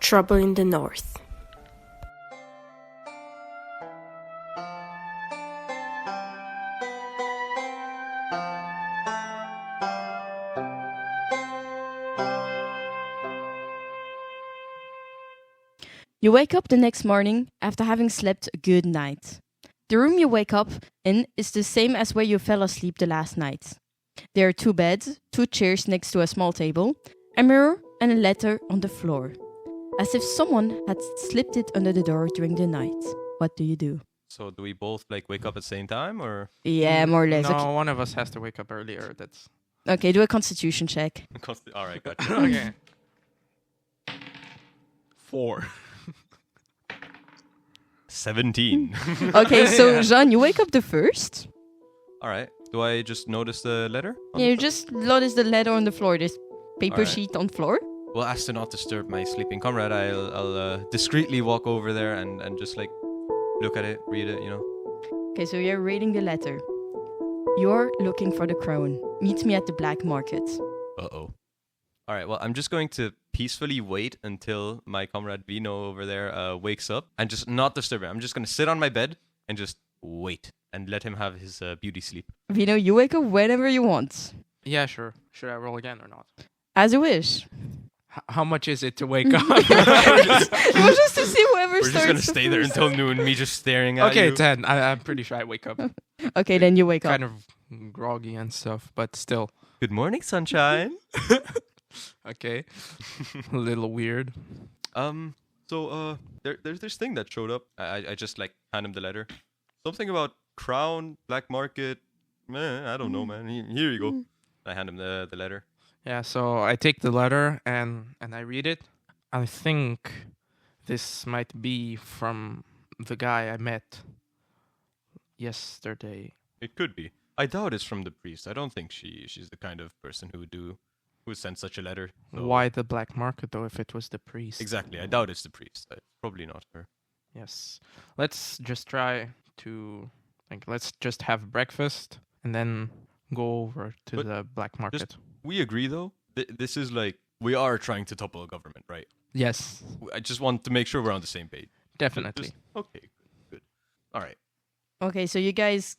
Trouble in the North. You wake up the next morning after having slept a good night. The room you wake up in is the same as where you fell asleep the last night. There are 2 beds, 2 chairs next to a small table, a mirror and a letter on the floor. As if someone had slipped it under the door during the night. What do you do? So do we both wake up at the same time or? Yeah, more or less. No, Okay. one of us has to wake up earlier. That's Okay, do a constitution check. All right, gotcha. okay. 4. 17. Okay, so Jean, you wake up the first. All right. Do I just notice the letter? on Yeah, the you just notice the letter on the floor. There's paper Alright. sheet on floor. Well, as to not disturb my sleeping comrade, I'll discreetly walk over there and just look at it, read it, Okay, so you're reading the letter. You're looking for the crown. Meet me at the black market. Uh-oh. All right, well, I'm just going to peacefully wait until my comrade Veno over there wakes up and just not disturb him. I'm just going to sit on my bed and just wait and let him have his beauty sleep. Vino, you wake up whenever you want. Yeah, sure. Should I roll again or not? As you wish. How much is it to wake up? It was just to see whoever We're starts just going to the stay there first. until noon, me just staring at Okay, you. 10. I'm pretty sure I wake up. Okay, then you wake up. Kind of groggy and stuff, but still. Good morning, sunshine. Okay. A little weird. So there's this thing that showed up. I just hand him the letter. Something about crown, black market. I don't know, man. Here you go. I hand him the letter. Yeah, so I take the letter and I read it. I think this might be from the guy I met yesterday. It could be. I doubt it's from the priest. I don't think she's the kind of person who would send such a letter. So Why the black market, though, if it was the priest? Exactly. I doubt it's the priest. Probably not her. Yes. Let's just try to... let's just have breakfast and then go over to But the black market. We agree, though. This is we are trying to topple a government, right? Yes, I just want to make sure we're on the same page. definitely. Okay, good. All right. Okay, so you guys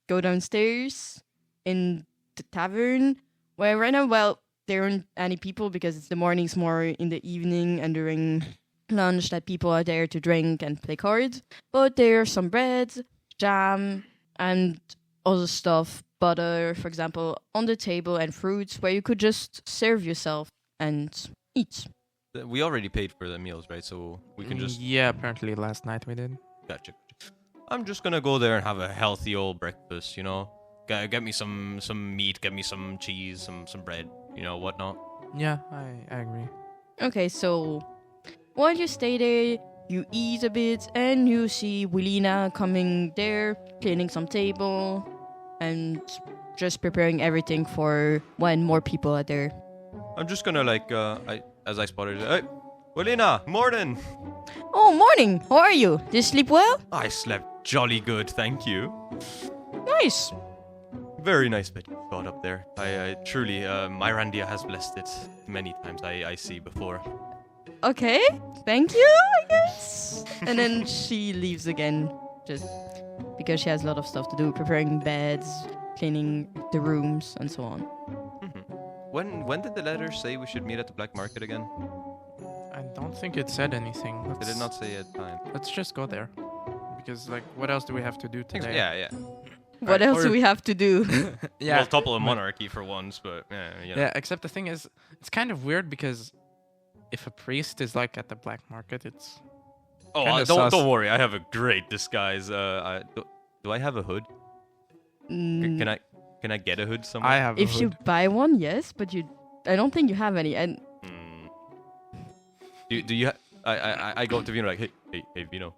go downstairs in the tavern. Where right now, well, there aren't any people because it's the mornings, more in the evening and during lunch that people are there to drink and play cards. But there are some bread, jam, and other stuff, butter, for example, on the table and fruits where you could just serve yourself and eat. We already paid for the meals, right? So we can just... Yeah, apparently last night we did. Gotcha. I'm just gonna go there and have a healthy old breakfast, Get me some meat, get me some cheese, some bread, whatnot. Yeah, I agree. Okay, so while you stay there, you eat a bit and you see Willina coming there, cleaning some table and just preparing everything for when more people are there. I'm just gonna as I spotted it, hey, Willina, morning! Oh, morning! How are you? Did you sleep well? I slept jolly good, thank you. Nice. Very nice bed you got up there. I truly, Mirandia has blessed it many times I see before. Okay, thank you, I guess. And then she leaves again, just because she has a lot of stuff to do, preparing beds, cleaning the rooms, and so on. When did the letter say we should meet at the black market again? I don't think it said anything. Did it not say a time? Let's just go there. Because, what else do we have to do today? Yeah. What else do we have to do? Yeah. We'll topple a monarchy for once, but Yeah, except the thing is, it's kind of weird because if a priest is at the black market, it's... Oh, kinda don't sus. worry. I have a great disguise. Do I have a hood? Can I get a hood somewhere? I have a If you hood. buy one, yes, but I don't think you have any. And Do you? I go up to Vino hey Vino.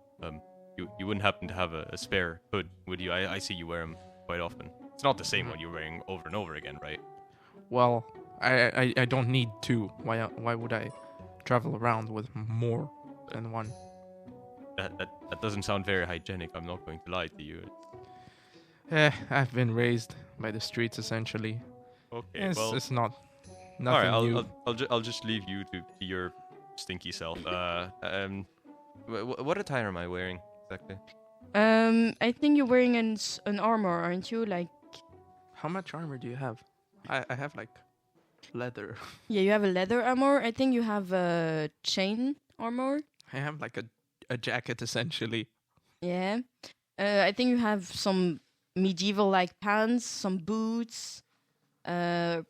You wouldn't happen to have a spare hood, would you? I see you wear them quite often. It's not the same one you're wearing over and over again, right? Well, I don't need two. Why would I travel around with more than one? That doesn't sound very hygienic. I'm not going to lie to you. I've been raised by the streets essentially. Okay, well, It's not all right. nothing new. I'll just leave you to your stinky self. What attire am I wearing exactly? I think you're wearing an armor, aren't you? Like, How much armor do you have? I have like leather. yeah, you have a leather armor. I think you have a chain armor. I have like a jacket essentially. Yeah. I think you have some medieval-like pants, some boots. You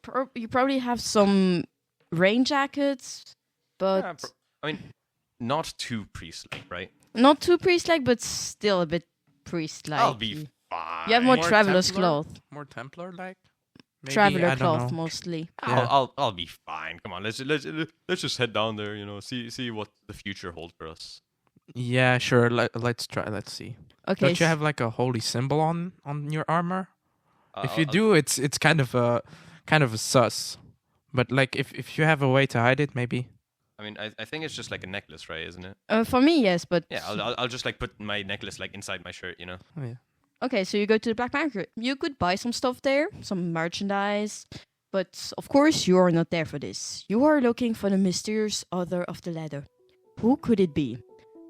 probably have some rain jackets, but Yeah, I mean, not too priest-like, right? not too priest-like, but still a bit priest-like. I'll be fine. You have more More traveler's Templar? cloth. More Templar like? Traveler cloth mostly. Yeah. I'll be fine. Come on, let's just head down there. See what the future holds for us. Yeah, sure. Let's try. Let's see. Okay. Don't you have like a holy symbol on your armor? If you I'll- do, it's kind of a sus. But like if you have a way to hide it, maybe. I mean, I think it's just like a necklace, right? Isn't it? For me, yes, but Yeah, I'll just like put my necklace like inside my shirt. Oh yeah. okay. So you go to the black market. You could buy some stuff there, some merchandise, but of course you are not there for this. You are looking for the mysterious author of the letter. Who could it be?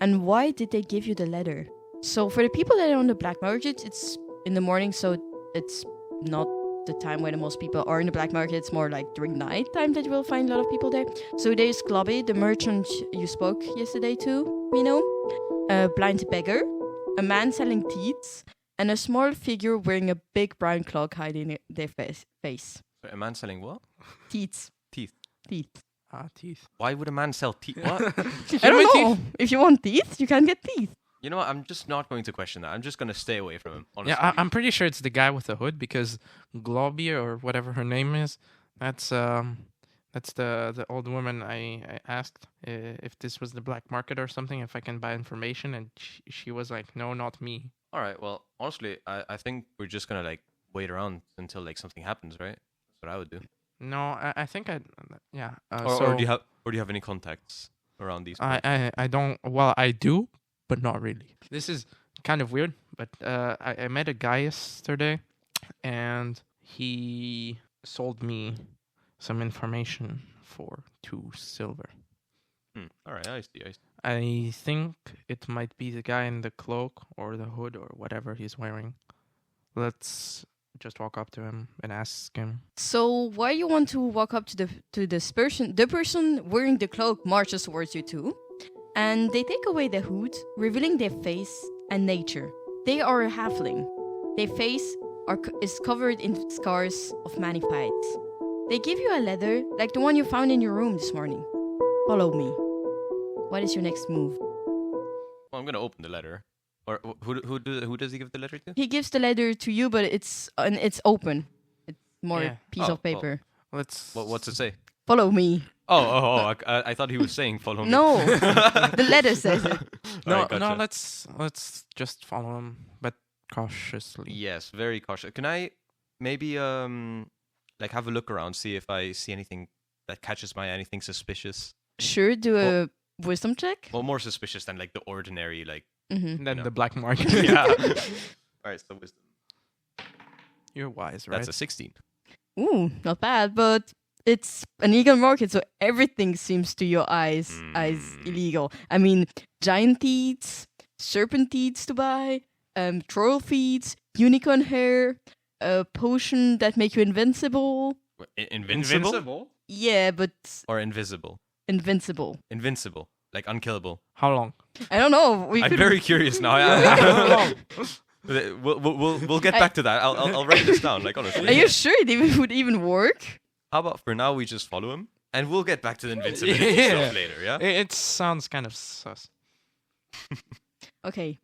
And why did they give you the letter? So for the people that are on the black market, it's in the morning, so it's not the time where the most people are in the black market. It's more like during night time that you will find a lot of people there. So there's Globby, the merchant you spoke yesterday to, a blind beggar, a man selling teats, and a small figure wearing a big brown cloak hiding their face. Sorry, a man selling what? Teats. Teeth. Teeth. Teeth. Why would a man sell teeth? What? I don't know. If you want teeth, you can get teeth. You know what? I'm just not going to question that. I'm just going to stay away from him. Honestly. Yeah, I'm pretty sure it's the guy with the hood because Globby or whatever her name is. That's the old woman I asked if this was the black market or something, if I can buy information, and she was like, no, not me. All right. Well, honestly, I think we're just gonna like wait around until like something happens, right? That's what I would do. No, I think yeah. Or do you have any contacts around these? I don't. Well, I do, but not really. This is kind of weird, but I met a guy yesterday, and he sold me some information for 2 silver. All right, I see. I think it might be the guy in the cloak or the hood or whatever he's wearing. Let's just walk up to him and ask him. So why you want to walk up to this person? The person wearing the cloak marches towards you too, and they take away the hood, revealing their face and nature. They are a halfling. Their face is covered in scars of many fights. They give you a letter like the one you found in your room this morning. Follow me. What is your next move? Well, I'm gonna open the letter. Or who does he give the letter to? He gives the letter to you, but it's open. It's more Yeah. a piece Oh, of paper. Let's. What's it say? Follow me. I thought he was saying follow me. No, the letter says it. No, Alright, no. gotcha. Let's just follow him, but cautiously. Yes, very cautious. Can I maybe like have a look around, see if I see anything that catches my eye, anything suspicious? Sure, do a wisdom check. Well, more suspicious than like the ordinary, like. Mm-hmm. Then No. the black market. Yeah. All right, so wisdom. You're wise, right? That's a 16. Ooh, not bad, but it's an illegal market, so everything seems to your eyes illegal. I mean, giant teeth, serpent teeth to buy, troll feet, unicorn hair, a potion that make you invincible. Invincible? Yeah, but Or invisible? invincible. Invincible. Like unkillable. How long? I don't know. I'm very curious now. We'll get back to that. I'll write this down. Like honestly. Are you sure it would even work? How about for now we just follow him and we'll get back to the invincibility Yeah. stuff later. Yeah. It sounds kind of sus. Okay.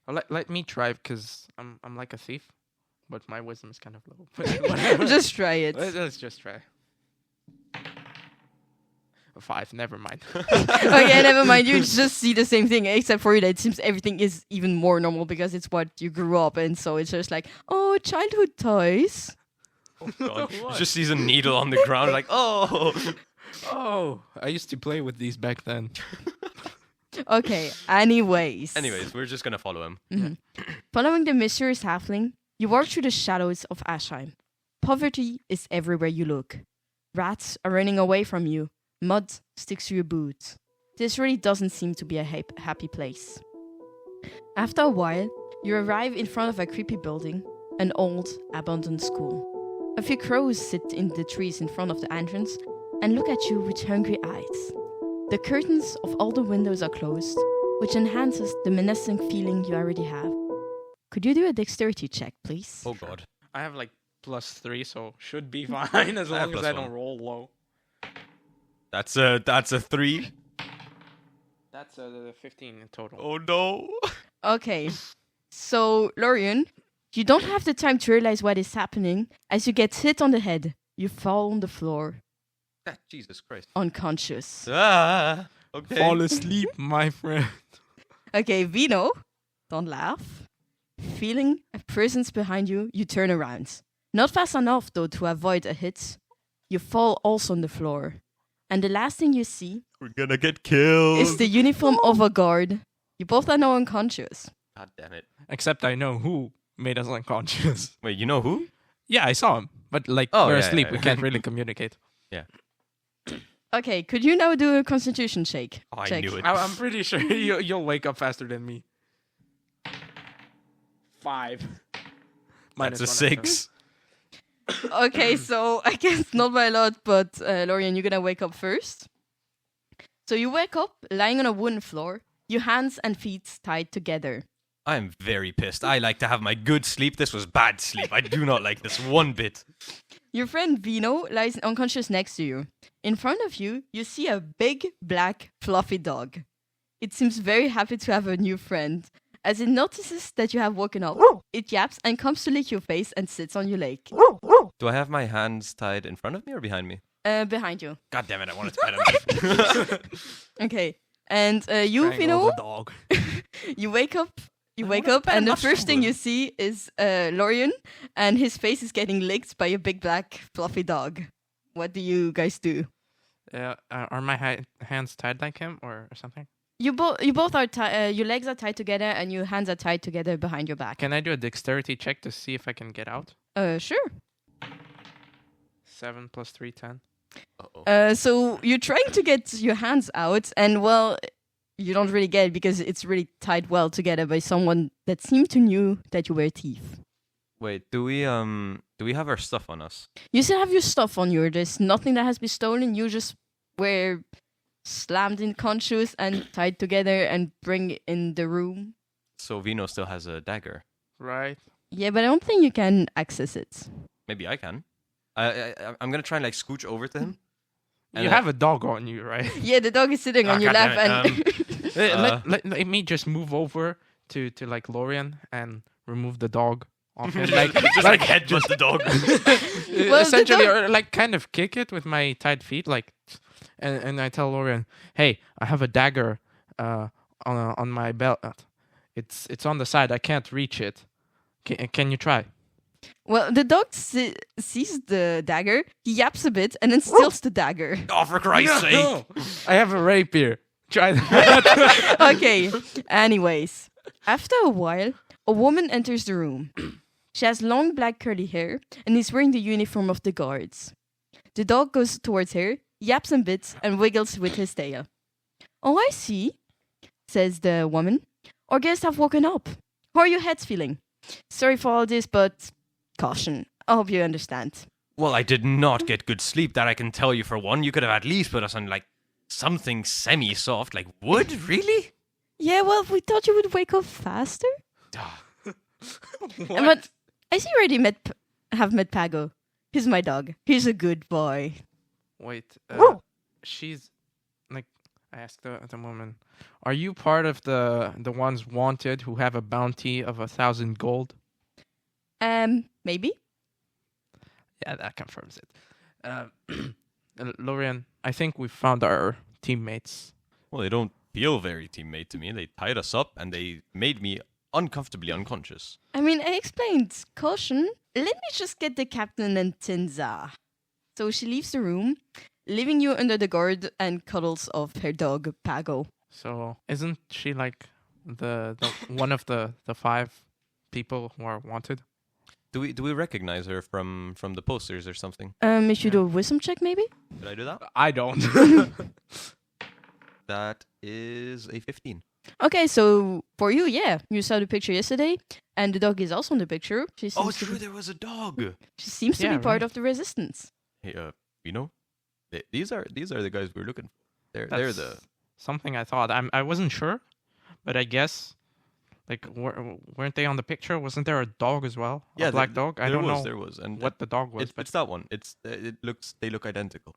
Let me try because I'm like a thief, but my wisdom is kind of low. But whatever. Just try it. Let's just try. A 5. Never mind. Okay, never mind. You just see the same thing, except for that it seems everything is even more normal because it's what you grew up in. So it's just like, oh, childhood toys. God. You just sees a needle on the ground, like oh. Oh, I used to play with these back then. Okay, anyways, We're just gonna follow him. following the mysterious halfling, you walk through the shadows of Asheim. Poverty is everywhere you look. Rats are running away from you. Mud sticks to your boots. this really doesn't seem to be a happy place. After a while, you arrive in front of a creepy building, an old, abandoned school. A few crows sit in the trees in front of the entrance and look at you with hungry eyes. The curtains of all the windows are closed, which enhances the menacing feeling you already have. Could you do a dexterity check, please? Oh god. I have like +3, so should be fine as long as I don't +1. roll low. That's a 3. That's 15 in total. Oh no. Okay, so Laurien, you don't have the time to realize what is happening as you get hit on the head. You fall on the floor, Jesus Christ. unconscious. Okay. Fall asleep, my friend. Okay, Veno, don't laugh. Feeling a presence behind you, you turn around. Not fast enough, though, to avoid a hit. You fall also on the floor. And the last thing you see We're gonna get killed. is the uniform of a guard. You both are now unconscious. God damn it. Except I know who made us unconscious. Wait, you know who? Yeah, I saw him. But like, Oh, we're yeah, asleep. yeah, We yeah. can't really communicate. Yeah. Okay, could you now do a constitution check? Oh, I check. knew it. I'm pretty sure you'll wake up faster than me. 5. That's a Minus 1 extra. 6. Okay, so I guess not by a lot, but Laurien, you're gonna wake up first. So you wake up lying on a wooden floor, your hands and feet tied together. I'm very pissed. I like to have my good sleep. This was bad sleep. I do not like this one bit. Your friend Veno lies unconscious next to you. In front of you, you see a big, black, fluffy dog. It seems very happy to have a new friend. As it notices that you have woken up, it yaps and comes to lick your face and sits on your leg. Do I have my hands tied in front of me or behind me? Behind you. God damn it, I wanted to tie them. Okay. And you, Triangle Veno, of the dog. you wake up. You wake up, and the first thing you see is Laurien, and his face is getting licked by a big black fluffy dog. What do you guys do? Are my hands tied like him or something? You both are your legs are tied together, and your hands are tied together behind your back. Can I do a dexterity check to see if I can get out? Sure. 7 + 3, 10. Uh-oh. So you're trying to get your hands out, and well, you don't really get it because it's really tied well together by someone that seemed to knew that you were a thief. Wait, do we have our stuff on us? You still have your stuff on you. There's nothing that has been stolen. You just were slammed in conscious and tied together and bring in the room. So Veno still has a dagger. Right. Yeah, but I don't think you can access it. Maybe I can. I'm gonna try and like scooch over to him. And You have a dog on you, right? Yeah, the dog is sitting on your lap, and Let me just move over to like Laurien and remove the dog off him. Like, just like headbutt the dog. Well, essentially, the or like kind of kick it with my tied feet, like, and I tell Laurien, "Hey, I have a dagger on my belt. It's on the side. I can't reach it. Can you try?" well, the dog sees the dagger. He yaps a bit and then steals the dagger. Oh, for Christ's sake! No, I have a rapier. Try that. Okay. Anyways, after a while, a woman enters the room. She has long black curly hair and is wearing the uniform of the guards. The dog goes towards her, yaps a bit, and wiggles with his tail. "Oh, I see," says the woman. "Our guests have woken up. How are your heads feeling? Sorry for all this, but caution. I hope you understand." Well, I did not get good sleep. That I can tell you for one. You could have at least put us on like something semi-soft, like wood. Really? Yeah, well, we thought you would wake up faster. But I see you already have met Pago. He's my dog. He's a good boy. Wait, she's like, I asked the woman, "Are you part of the ones wanted who have a bounty of 1,000 gold?" Maybe. Yeah, that confirms it. Laurien, I think we found our teammates. Well, they don't feel very teammate to me. They tied us up and they made me uncomfortably unconscious. I mean, I explained. Caution. Let me just get the captain and Tinza. So she leaves the room, leaving you under the guard and cuddles of her dog, Pago. So isn't she like the one of the 5 people who are wanted? Do we recognize her from the posters or something? If you do a wisdom check, maybe? Did I do that? I don't. That is a 15. Okay, so for you, yeah, you saw the picture yesterday, and the dog is also in the picture. She Oh, seems to true, be, there was a dog. she seems to Yeah, be part right. of the resistance. Hey, you know, these are the guys we're looking for. They're That's the something I thought. I wasn't sure, but I guess like weren't they on the picture? Wasn't there a dog as well? A black dog? I don't know There was, and what the dog was, but it's that one. They look identical.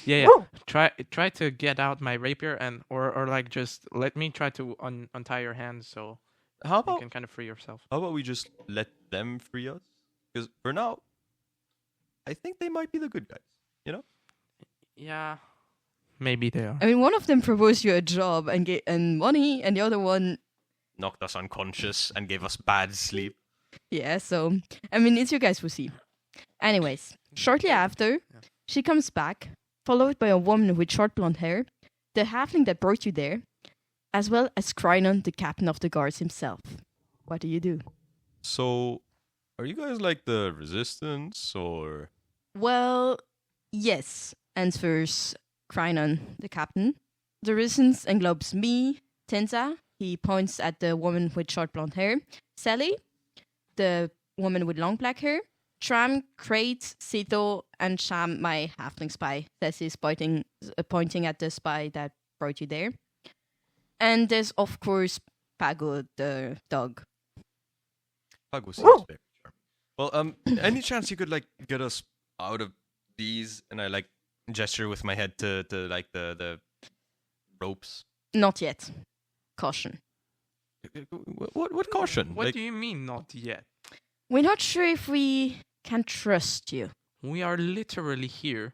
yeah. Try to get out my rapier and or like just let me try to untie your hands so How you about can kind of free yourself. we just let them free us? Because for now, I think they might be the good guys. You know? Yeah, maybe they are. I mean, one of them proposed you a job and money, and the other one, Knocked us unconscious and gave us bad sleep. yeah. So I mean, it's you guys who see. Anyways, shortly after, she comes back, followed by a woman with short blonde hair, the halfling that brought you there, as well as Krynon, the captain of the guards himself. What do you do? So, are you guys like the resistance or? Well, yes, answers Krynon, the captain. The resistance englobes me, Tenza. He points at the woman with short blonde hair. Sally, the woman with long black hair. Tram, Crate, Sito, and Sham, my halfling spy. Says he's pointing at the spy that brought you there. And there's, of course, Pago, the dog. Pago seems very sharp. Well, any chance you could like get us out of these? And I like gesture with my head to like the ropes. Not yet. Caution. What caution? What Like, do you mean not yet? We're not sure if we can trust you. We are literally here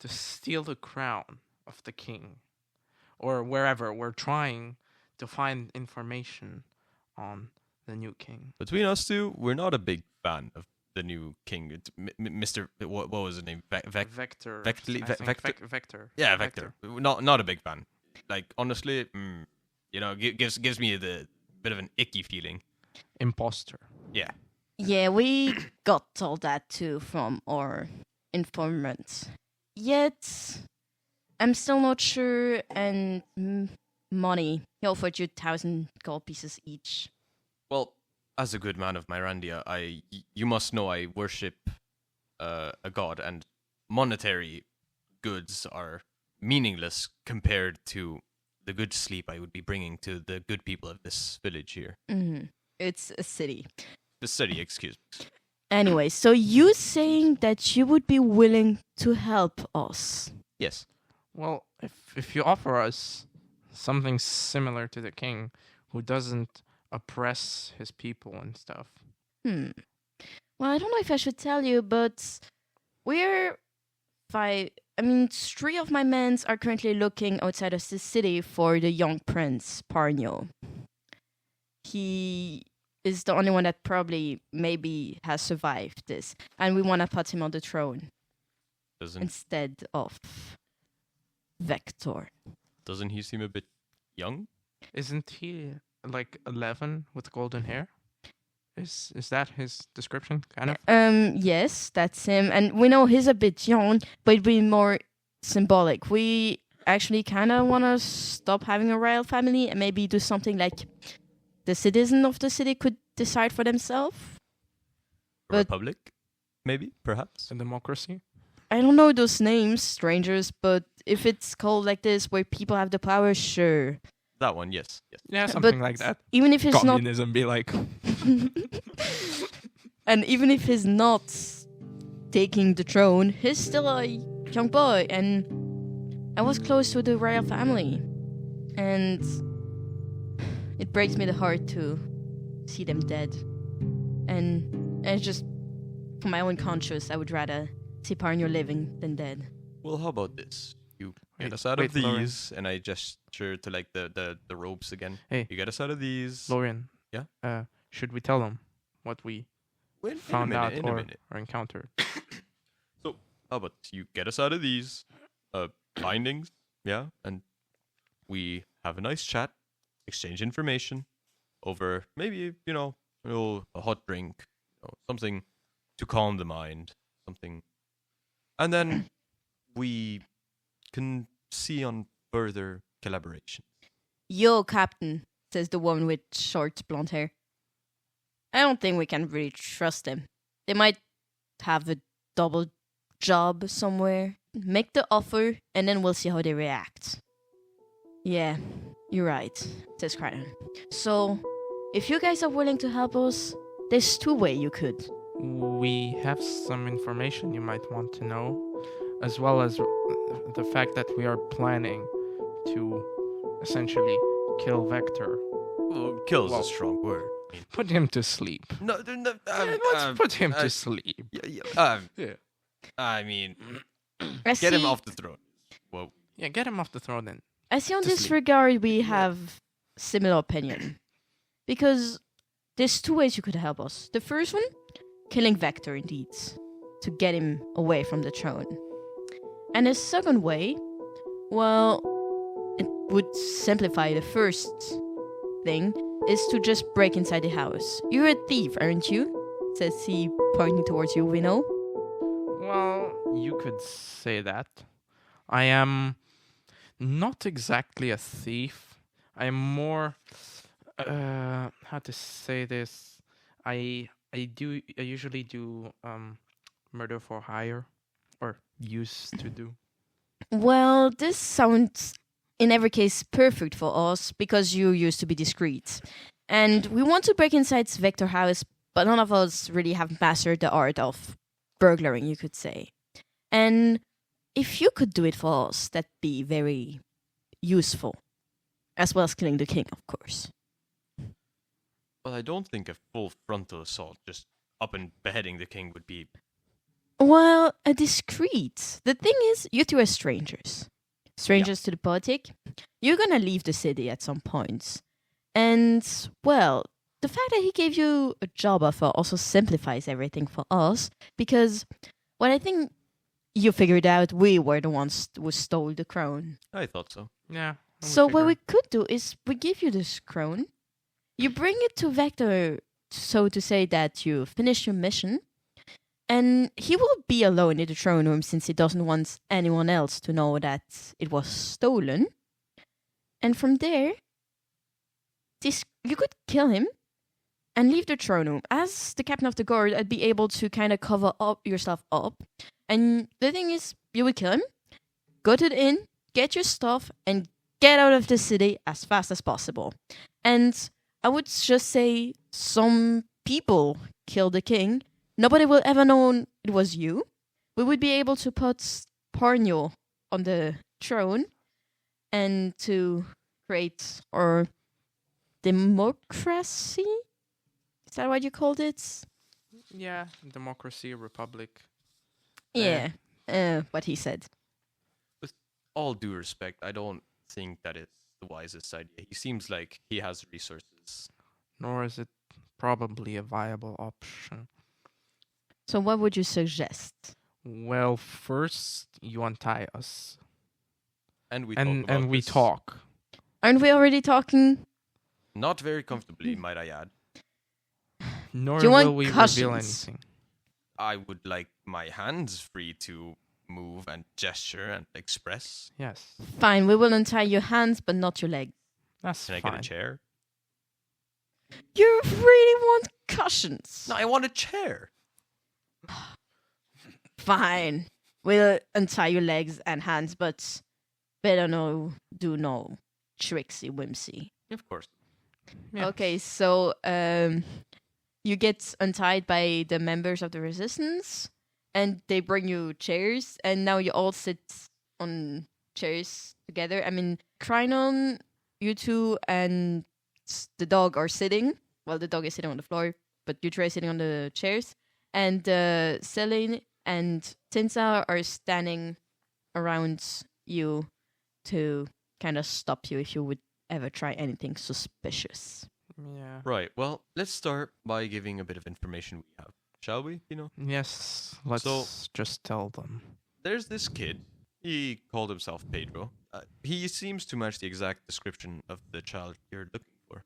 to steal the crown of the king. Or wherever. We're trying to find information on the new king. between us two, we're not a big fan of the new king. It's Mr. What was his name? Vector. Vectly- I think Vector? Vector. Yeah, Vector. Not a big fan. Like honestly, you know, gives me the bit of an icky feeling. Imposter. Yeah. Yeah, we got all that too from our informants. Yet, I'm still not sure. And money. He offered you 1,000 gold pieces each. Well, as a good man of Myrandia, you must know I worship a god, and monetary goods are meaningless compared to the good sleep I would be bringing to the good people of this village here. Mm-hmm. It's a city. The city, excuse me. Anyway, so you saying that you would be willing to help us? Yes. Well, if you offer us something similar to the king, who doesn't oppress his people and stuff. Well, I don't know if I should tell you, but we're five. I mean, 3 of my men are currently looking outside of the city for the young prince, Parnio. He is the only one that probably maybe has survived this, and we want to put him on the throne instead of Vector. Doesn't he seem a bit young? Isn't he like 11 with golden hair? Is that his description? Kind of. Yes, that's him, and we know he's a bit young, but it'd be more symbolic. We actually kind of want to stop having a royal family and maybe do something like the citizen of the city could decide for themselves. But Republic? Maybe? Perhaps? A democracy. I don't know those names, strangers, but if it's called like this, where people have the power, sure. That one, yes. Yeah, something But like that. Even if it's not, Communism be like. and even if he's not taking the throne, he's still a young boy, and I was close to the royal family, and it breaks me the heart to see them dead. And it's just for my own conscience, I would rather see Parnio living than dead. Well, how about this? You get Wait, us out wait, of these, Laurien. and I gesture to like the ropes again. Hey. You get us out of these. Laurien. Yeah? Should we tell them what we found out or encountered? So, how about you get us out of these bindings, yeah, and we have a nice chat, exchange information over maybe, a hot drink, something to calm the mind, something. And then we can see on further collaboration. Yo, Captain, says the woman with short blonde hair. I don't think we can really trust them. They might have a double job somewhere. Make the offer, and then we'll see how they react. Yeah, you're right, says Crichton. So, if you guys are willing to help us, there's two ways you could. We have some information you might want to know, as well as the fact that we are planning to essentially kill Vector. Well, kill is a strong word. Put him to sleep. No, Let's put him to sleep. Yeah. I mean, get him off the throne. Whoa. Yeah, get him off the throne then. I see on to this sleep. regard we have similar opinion. Because there's two ways you could help us. The first one, killing Vector indeed, to get him away from the throne. And the second way, well, it would simplify the first thing, is to just break inside the house. You're a thief, aren't you? Says he, pointing towards you, Veno. Well, you could say that. I am not exactly a thief. I am more, how to say this? I usually do murder for hire, or used to do. Well, this sounds in every case perfect for us because you used to be discreet. And we want to break inside Vector house, but none of us really have mastered the art of burglaring, you could say. And if you could do it for us, that'd be very useful. As well as killing the king, of course. Well, I don't think a full frontal assault, just up and beheading the king, would be... Well, a discreet. The thing is, you two are strangers. Strangers to the politic. You're gonna leave the city at some point. And, well, the fact that he gave you a job offer also simplifies everything for us. Because, well, I think you figured out we were the ones who stole the crown. I thought so. Yeah. So what we could do is we give you this crown. You bring it to Vector, so to say that you finished your mission. And he will be alone in the throne room since he doesn't want anyone else to know that it was stolen. And from there, you could kill him and leave the throne room. As the captain of the guard, I'd be able to kind of cover up yourself up. And the thing is, you would kill him, go to the inn, get your stuff, and get out of the city as fast as possible. And I would just say some people killed the king. Nobody will ever know it was you. We would be able to put Parnio on the throne and to create our democracy? Is that what you called it? Yeah, democracy, republic. Yeah, what he said. With all due respect, I don't think that is the wisest idea. He seems like he has resources. Nor is it probably a viable option. So what would you suggest? Well, first you untie us. And we talk. Aren't we already talking? Not very comfortably, might I add. Nor Do you want will we cushions? reveal anything. I would like my hands free to move and gesture and express. Yes, Fine, we will untie your hands, but not your legs. that's Can I fine. get a chair? You really want cushions? No, I want a chair. Fine. We'll untie your legs and hands, but better do no tricksy whimsy. Of course. Yeah. Okay, so you get untied by the members of the resistance, and they bring you chairs, and now you all sit on chairs together. I mean, Krynon, you two, and the dog are sitting. Well, the dog is sitting on the floor, but you two are sitting on the chairs. And Celine and Tinsa are standing around you to kind of stop you if you would ever try anything suspicious. Yeah. Right. Well, let's start by giving a bit of information we have, shall we? Yes, let's just tell them. There's this kid. He called himself Pedro. He seems to match the exact description of the child you're looking for.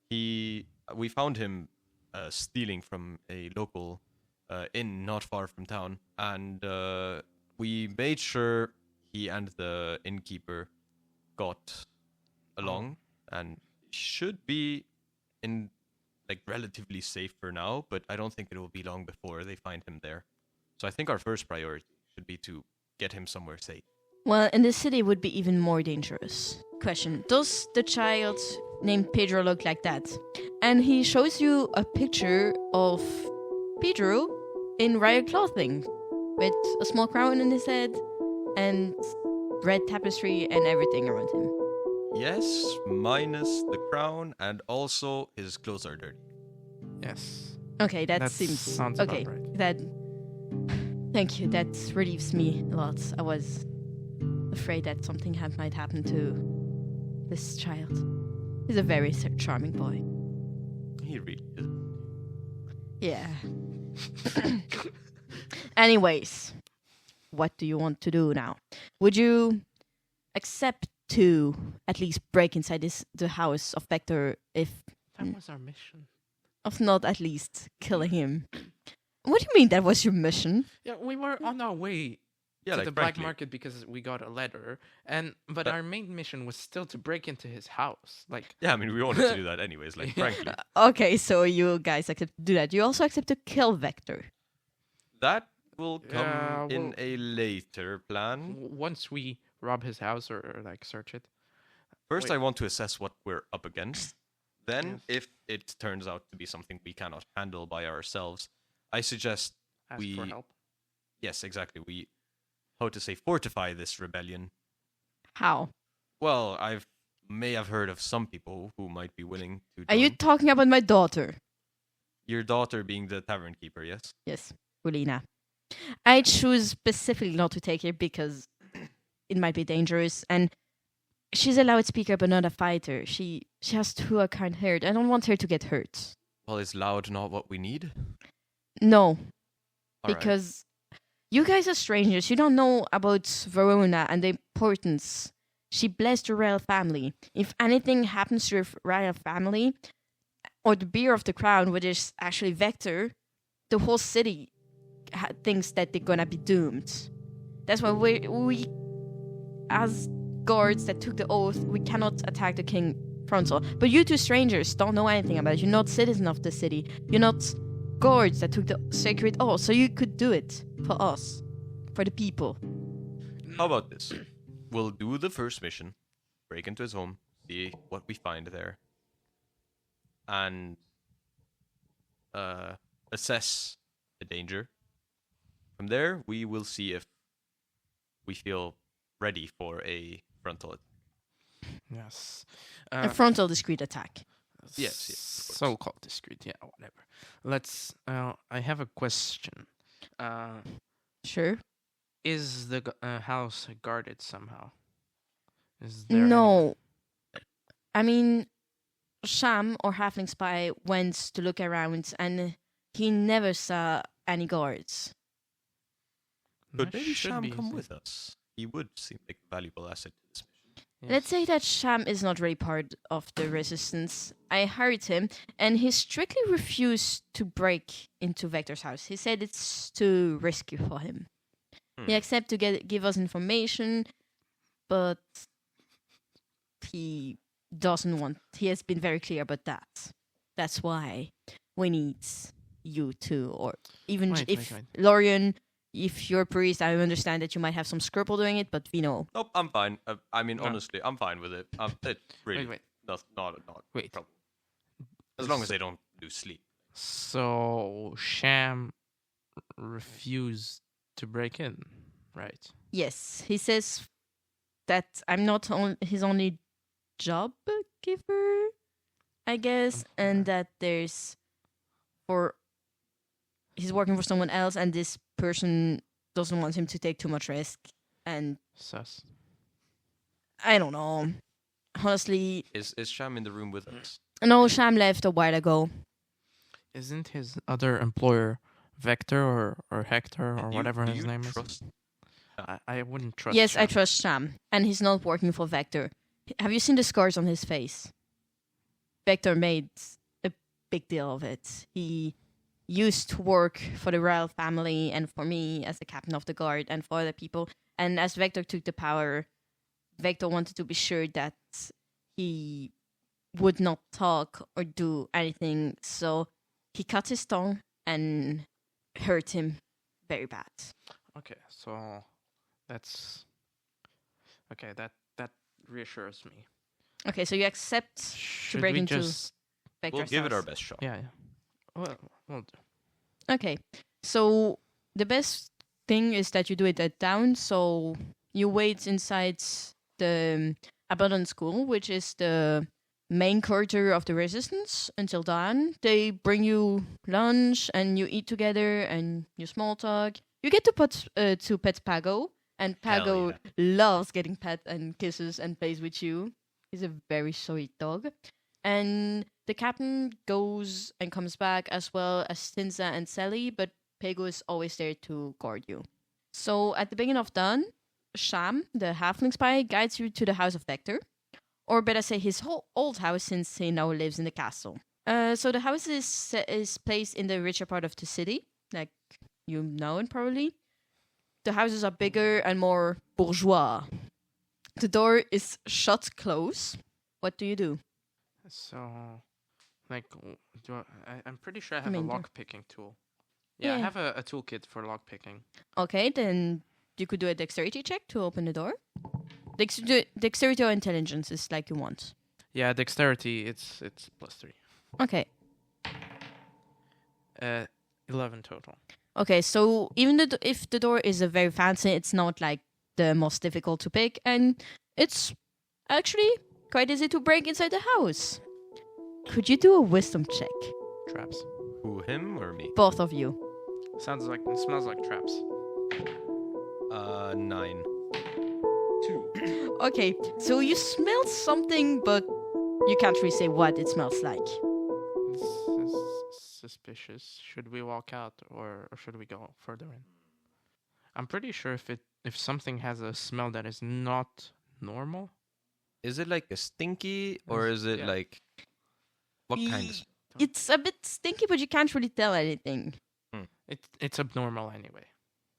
We found him stealing from a local inn not far from town, and we made sure he and the innkeeper got along and should be in relatively safe for now, but I don't think it will be long before they find him there. So I think our first priority should be to get him somewhere safe. Well, in the city would be even more dangerous. Question: does the child named Pedro look like that? And he shows you a picture of Pedro in royal clothing, with a small crown on his head and red tapestry and everything around him. Yes, minus the crown, and also his clothes are dirty. Yes. Okay, that seems sounds okay. about right. That. Thank you. That relieves me a lot. I was afraid that something might happen to this child. He's a very charming boy. He really is. Yeah. Anyways, what do you want to do now? Would you accept to at least break inside the house of Vector, if That was our mission. of not at least killing him? What do you mean that was your mission? Yeah, we were on our way Yeah, to the black frankly. market because we got a letter, but our main mission was still to break into his house. Like, Yeah, I mean, we wanted to do that anyways, frankly. Okay, so you guys accept to do that. You also accept to kill Vector. That will come Yeah, in well- a later plan. once we rob his house or like search it. First, Wait. I want to assess what we're up against. Then, Yes. if it turns out to be something we cannot handle by ourselves, I suggest Ask for help. yes, exactly. We, how to say, fortify this rebellion. How? Well, may have heard of some people who might be willing to Are you join. talking about my daughter? Your daughter being the tavern keeper, yes? Yes, Ulina. I choose specifically not to take her because it might be dangerous, and she's a loudspeaker but not a fighter. She has two kind hurt. I don't want her to get hurt. Well, is loud not what we need? No, All right. because you guys are strangers. You don't know about Verona and the importance. She blessed the royal family. If anything happens to your royal family, or the beer of the crown, which is actually Vector, the whole city thinks that they're gonna be doomed. That's why we as guards that took the oath, we cannot attack the king frontal. But you two strangers don't know anything about it. You're not citizens of the city. You're not guards that took the sacred oath. So you could do it for us, for the people. How about this? We'll do the first mission, break into his home, see what we find there, and assess the danger. From there, we will see if we feel ready for a frontal attack. Yes. A frontal discreet attack. Yes, of course. So-called discreet, yeah, whatever. Let's. I have a question. Sure. Is the house guarded somehow? Is there No. I mean, Sham or Halfling Spy went to look around and he never saw any guards. Could That maybe should Sham be come easy. with us? He would seem like a valuable asset to this mission. Yes. Let's say that Sham is not really part of the resistance. I hired him, and he strictly refused to break into Vector's house. He said it's too risky for him. He accepted to give us information, but he doesn't want. He has been very clear about that. That's why we need you to, or even Wait, if wait. Laurien, if you're a priest, I understand that you might have some scruple doing it, but Veno. Nope, I'm fine. I mean, No. honestly, I'm fine with it. It really Wait. does not a Wait. problem. As long as they don't lose sleep. So Sham refused to break in, right? Yes, he says that I'm not his only job giver, I guess, and that he's working for someone else, and this person doesn't want him to take too much risk. And Sus. I don't know. Honestly, Is Sham in the room with us? no, Sham left a while ago. Isn't his other employer Vector or Hector or Do whatever do his you name is? trust? I wouldn't trust. Yes, I Sham. trust Sham, and he's not working for Vector. Have you seen the scars on his face? Vector made a big deal of it. He used to work for the royal family and for me as the captain of the guard and for other people. And as Vector took the power, Vector wanted to be sure that he would not talk or do anything, so he cut his tongue and hurt him very bad. Okay, so that's okay. That reassures me. Okay, so you accept to Should break we into just? Vector's We'll give it house. our best shot. Yeah. Well, we'll do. Okay, so the best thing is that you do it at dawn. So you wait inside the Abandoned School, which is the main quarter of the Resistance, until dawn. They bring you lunch and you eat together and you small talk. You get to pet Pago, and Hell Pago yeah. loves getting pet and kisses and plays with you. He's a very sweet dog. And the captain goes and comes back, as well as Stinza and Sally, but Pago is always there to guard you. So at the beginning of dawn, Sham, the halfling spy, guides you to the house of Vector, or better say his whole old house, since he now lives in the castle. So the house is placed in the richer part of the city, like you know it probably. The houses are bigger and more bourgeois. The door is shut close. What do you do? So, like, I'm pretty sure I have mean, a the- lock picking tool. Yeah, I Yeah. have a toolkit for lock picking. Okay, then you could do a dexterity check to open the door. Dexterity or intelligence is like you want. Yeah, dexterity. It's +3. Okay. 11 total. Okay, so even if the door is a very fancy, it's not like the most difficult to pick, and it's actually quite easy to break inside the house. Could you do a wisdom check? Traps. Who, him or me? Both of you. Smells like traps. 9. 2. Okay, so you smell something, but you can't really say what it smells like. This is suspicious. Should we walk out or should we go further in? I'm pretty sure if something has a smell that is not normal. Is it like a stinky or is it Yeah. like what kind of? It's a bit stinky, but you can't really tell anything. It's abnormal anyway.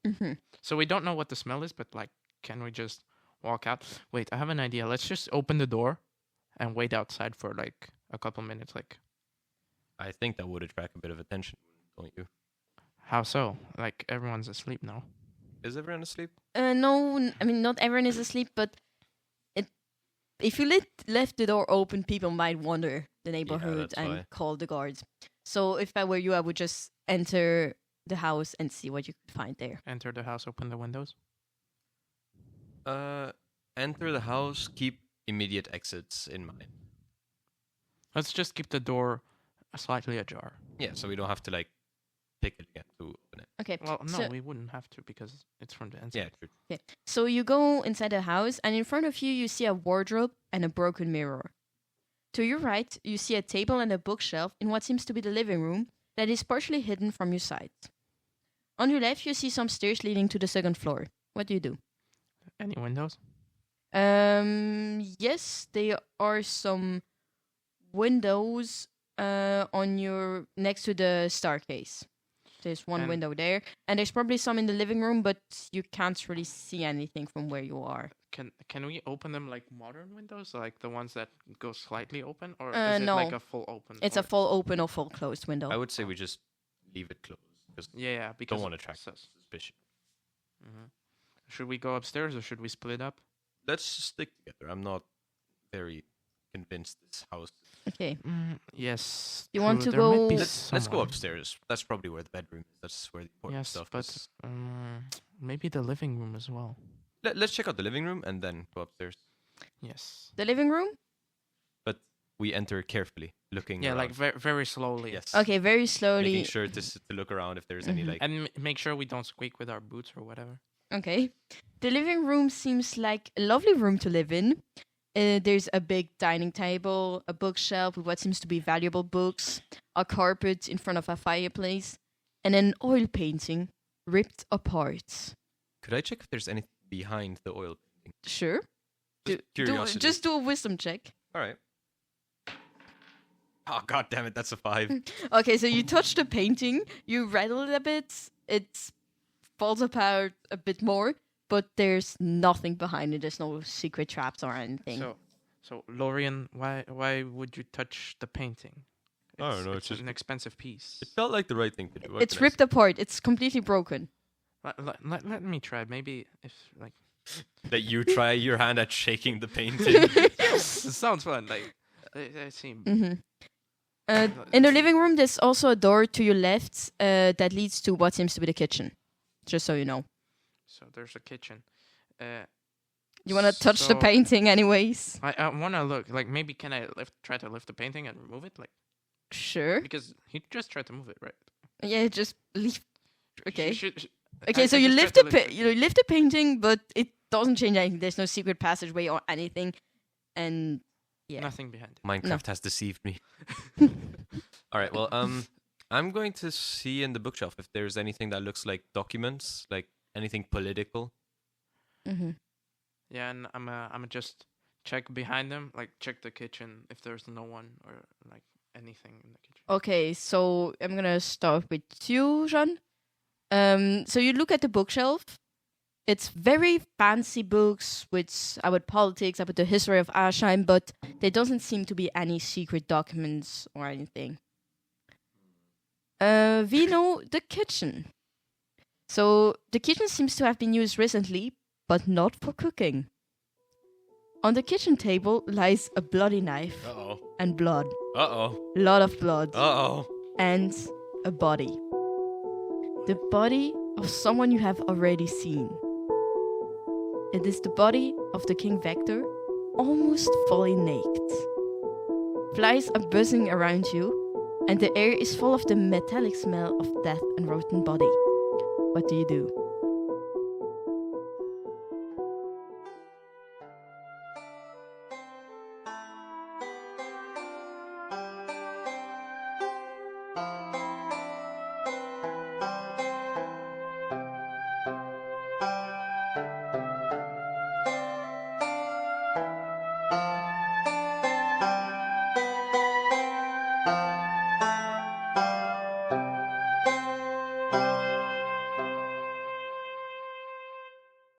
Hmm. So we don't know what the smell is, but like, can we just walk out? Wait, I have an idea. Let's just open the door and wait outside for like a couple minutes. Like, I think that would attract a bit of attention, don't you? how so? Like, everyone's asleep now. Is everyone asleep? No, I mean, not everyone is asleep, but if you left the door open, people might wander the neighborhood that's and why. call the guards. So if I were you, I would just enter the house and see what you could find there. Enter the house, open the windows. Enter the house. Keep immediate exits in mind. Let's just keep the door slightly ajar. Yeah, so we don't have to like pick it again to open it. Okay. Well, no, so, we wouldn't have to because it's from the inside. Yeah, true. okay. So you go inside the house, and in front of you, you see a wardrobe and a broken mirror. To your right, you see a table and a bookshelf in what seems to be the living room that is partially hidden from your sight. On your left, you see some stairs leading to the second floor. What do you do? Any windows? Yes, there are some windows on your next to the staircase. There's one And- window there, and there's probably some in the living room, but you can't really see anything from where you are. Can we open them like modern windows, like the ones that go slightly open, or Uh, is it no. like a full open? It's a full open or full closed window. I would say we just leave it closed because yeah, because don't want to attract suspicion. Mhm. Should we go upstairs or should we split up? Let's stick together. I'm not very convinced this house. Okay. Yes. You want true, to there might go- be Let's go someone. upstairs. That's probably where the bedroom is. That's where the important Yes, stuff but is. maybe the living room as well. Let's check out the living room and then go upstairs. Yes. The living room? But we enter carefully, looking Yeah, around. like very slowly. yes. Okay, very slowly. Making sure to look around if there's any Mhm. like. And make sure we don't squeak with our boots or whatever. Okay. The living room seems like a lovely room to live in. There's a big dining table, a bookshelf with what seems to be valuable books, a carpet in front of a fireplace, and an oil painting ripped apart. Could I check if there's anything behind the oil painting? Sure. Curiosity. Just do a wisdom check. All right. Oh god damn it! That's a 5. Okay, so you touch the painting, you rattle it a bit, it falls apart a bit more, but there's nothing behind it. There's no secret traps or anything. So Laurien, why would you touch the painting? I don't know. It's It's just an expensive piece. it felt like the right thing to do. It's ripped apart. It's completely broken. Let me try. Maybe if like That you try your hand at shaking the painting. it sounds fun. Like I seem. In the living room, there's also a door to your left that leads to what seems to be the kitchen. Just so you know. So there's a kitchen. You want to touch the painting anyways? I want to look. Like maybe can I try to lift the painting and remove it? Like Sure. because he just tried to move it, right? Yeah, just leave. Okay. Okay, So you lift the painting, but it doesn't change anything. There's no secret passageway or anything, and yeah, nothing behind it. Minecraft has deceived me. All right. Well, I'm going to see in the bookshelf if there's anything that looks like documents, like anything political. Mm-hmm. Yeah, and I'm just check behind them, like check the kitchen if there's no one or like anything in the kitchen. Okay, so I'm gonna start with you, Jean. So you look at the bookshelf. It's very fancy books about politics, about the history of Asheim, but there doesn't seem to be any secret documents or anything. Veno, the kitchen. So the kitchen seems to have been used recently, but not for cooking. On the kitchen table lies a bloody knife and blood. Lot of blood. And a body. The body of someone you have already seen. It is the body of the King Vector, almost fully naked. Flies are buzzing around you, and the air is full of the metallic smell of death and rotten body. What do you do?